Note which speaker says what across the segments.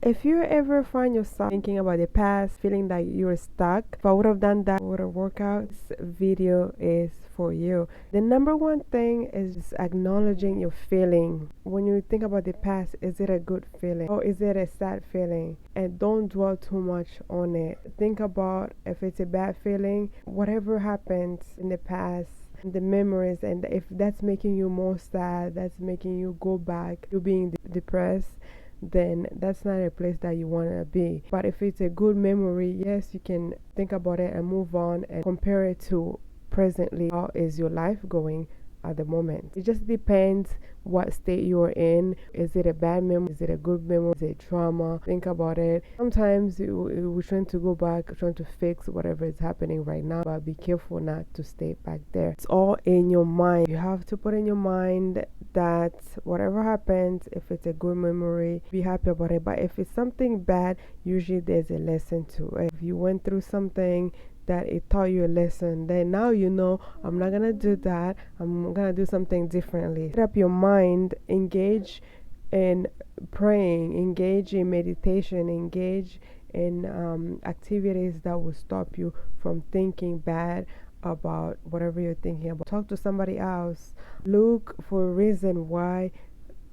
Speaker 1: If you ever find yourself thinking about the past, feeling that you're stuck, if I would have done that, would have worked out, this video is for you. The number one thing is just acknowledging your feeling. When you think about the past, is it a good feeling or is it a sad feeling? And don't dwell too much on it. Think about if it's a bad feeling, whatever happened in the past, the memories, and if that's making you more sad, that's making you go back to being depressed, then that's not a place that you want to be. But if it's a good memory, yes, you can think about it and move on and compare it to presently. How is your life going at the moment? It just depends what state you're in. Is it a bad memory? Is it a good memory? Is it trauma? Think about it. Sometimes we're trying to go back, trying to fix whatever is happening right now, but be careful not to stay back there. It's all in your mind. You have to put in your mind that whatever happens, if it's a good memory, be happy about it. But if it's something bad, usually there's a lesson to it. If you went through something that it taught you a lesson, then now you know, I'm not gonna do that, I'm gonna do something differently. Set up your mind, engage in praying, engage in meditation, engage in activities that will stop you from thinking bad about whatever you're thinking about. Talk to somebody else. Look for a reason why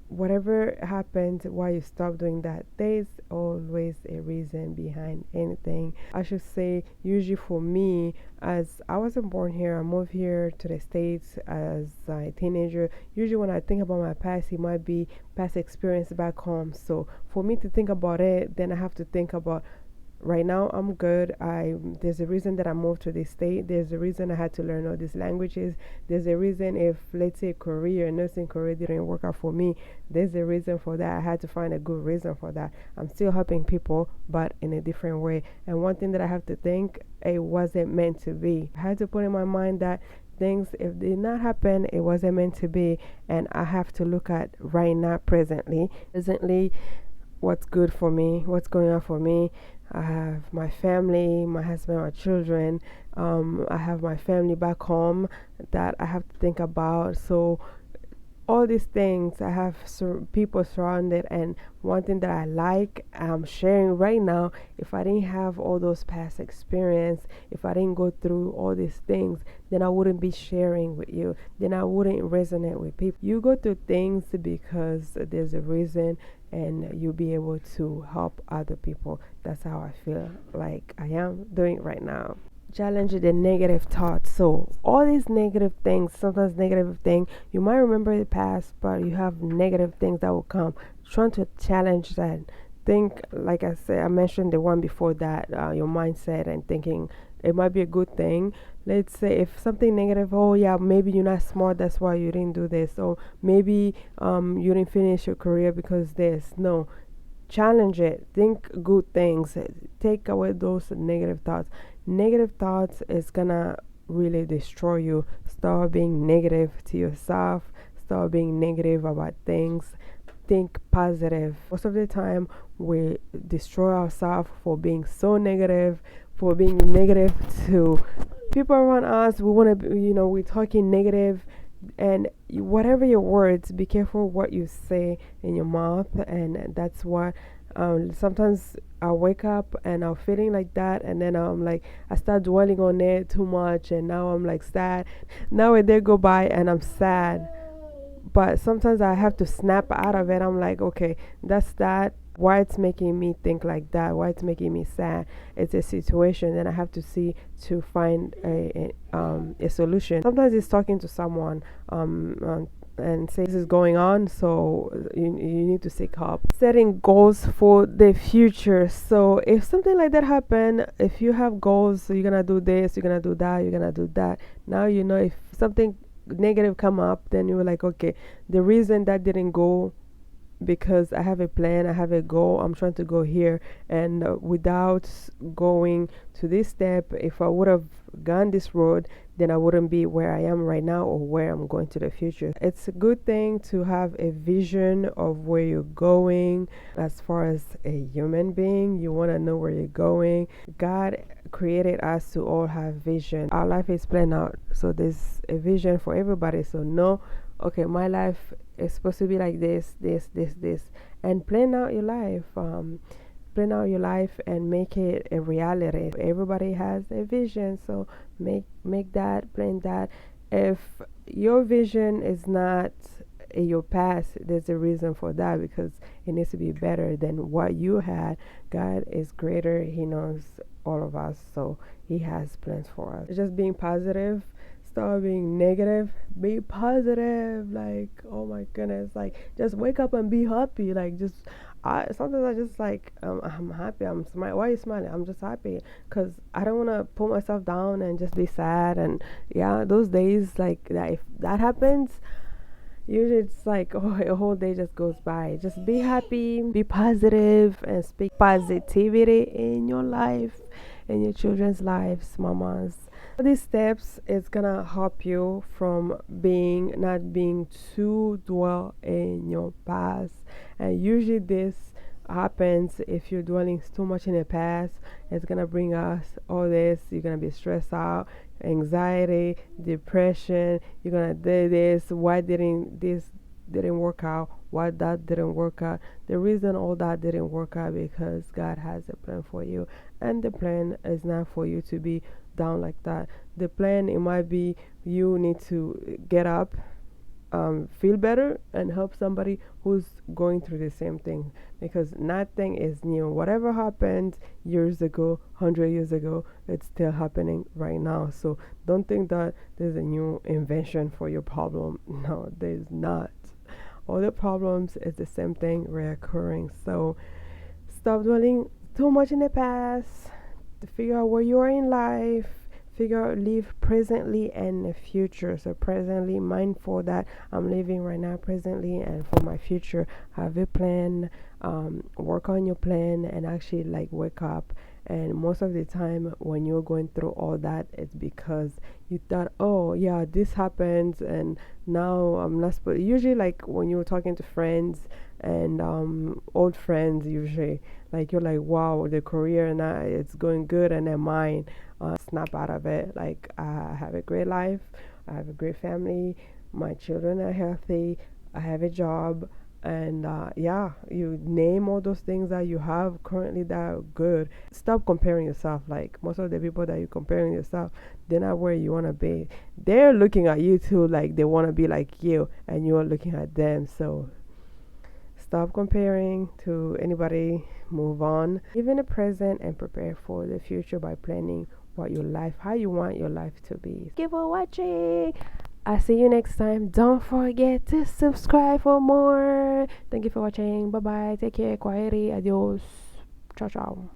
Speaker 1: whatever happened, why you stop doing that. There's always a reason behind anything. I should say, usually for me, as I wasn't born here, I moved here to the States as a teenager. Usually when I think about my past, it might be past experience back home. So for me to think about it, then I have to think about right now I'm good. There's a reason that I moved to this state. There's a reason I had to learn all these languages. There's a reason if, let's say, nursing career didn't work out for me, there's a reason for that. I had to find a good reason for that. I'm still helping people, but in a different way. And one thing that I have to think, it wasn't meant to be. I had to put in my mind that things, if they did not happen, it wasn't meant to be. And I have to look at right now, presently, what's good for me, what's going on for me. I have my family, my husband, my children. I have my family back home that I have to think about. So all these things, I have people surrounded, and one thing that I like, I'm sharing right now. If I didn't have all those past experience, if I didn't go through all these things, then I wouldn't be sharing with you, then I wouldn't resonate with people. You go through things because there's a reason, and you'll be able to help other people. That's how I feel like I am doing right now. Challenge the negative thoughts. So all these negative things, sometimes negative things, you might remember the past, but you have negative things that will come. Trying to challenge that. Think, like I said, I mentioned the one before that, your mindset and thinking it might be a good thing. Let's say if something negative, oh yeah, maybe you're not smart, that's why you didn't do this, or maybe you didn't finish your career because this. No, challenge it. Think good things. Take away those negative thoughts. Negative thoughts is gonna really destroy you. Start being negative to yourself. Start being negative about things. Think positive. Most of the time we destroy ourselves for being so negative, for being negative to people around us. We want to, we're talking negative. And whatever your words, be careful what you say in your mouth. And that's what sometimes I wake up and I'm feeling like that, and then I'm like, I start dwelling on it too much, and now I'm like sad. Now a day go by and I'm sad, but sometimes I have to snap out of it. I'm like, okay, that's that. Why it's making me think like that, why it's making me sad. It's a situation, and I have to see to find a solution. Sometimes it's talking to someone and say this is going on, so you need to seek help. Setting goals for the future. So if something like that happen, if you have goals, so you're gonna do this, you're gonna do that, you're gonna do that. Now you know if something negative come up, then you're like, okay, the reason that didn't go because I have a plan, I have a goal, I'm trying to go here, and without going to this step, if I would have gone this road, then I wouldn't be where I am right now or where I'm going to the future. It's a good thing to have a vision of where you're going. As far as a human being, you want to know where you're going. God created us to all have vision. Our life is planned out, so there's a vision for everybody. So know, okay, my life it's supposed to be like this, and plan out your life. Plan out your life and make it a reality. Everybody has a vision, so make that, plan that. If your vision is not in your past, there's a reason for that, because it needs to be better than what you had. God is greater. He knows all of us, so he has plans for us. Just being positive, stop being negative, be positive. Like, oh my goodness, like just wake up and be happy. Like, just sometimes I just like, I'm happy, I'm smiling. Why are you smiling? I'm just happy, because I don't want to put myself down and just be sad. And yeah, those days like that, if that happens, usually it's like, oh, a whole day just goes by. Just be happy, be positive, and speak positivity in your life, in your children's lives, mamas. These steps is gonna help you from not being too dwell in your past. And usually this happens if you're dwelling too much in the past. It's gonna bring us all this. You're gonna be stressed out, anxiety, depression. You're gonna do this. Why didn't this didn't work out? Why that didn't work out? The reason all that didn't work out, because God has a plan for you, and the plan is not for you to be down like that. The plan, it might be you need to get up, feel better, and help somebody who's going through the same thing, because nothing is new. Whatever happened years ago, 100 years ago, it's still happening right now. So don't think that there's a new invention for your problem. No, there's not. All the problems is the same thing reoccurring. So stop dwelling too much in the past, to figure out where you are in life. Figure out, live presently and the future. So presently, mindful that I'm living right now presently, and for my future, have a plan. Work on your plan and actually like wake up. And most of the time when you're going through all that, it's because you thought, oh yeah, this happens, and now I'm not supposed. Usually like when you're talking to friends and old friends, usually like you're like, wow, the career now it's going good, and then mine snap out of it. Like, I have a great life, I have a great family, my children are healthy, I have a job, and yeah, you name all those things that you have currently that are good. Stop comparing yourself. Like, most of the people that you're comparing yourself, they're not where you want to be. They're looking at you too, like they want to be like you, and you're looking at them. So stop comparing to anybody. Move on, live in the present, and prepare for the future by planning how you want your life to be. Thank you for watching. I'll see you next time. Don't forget to subscribe for more. Thank you for watching. Bye bye. Take care. Quietly. Adios. Ciao, ciao.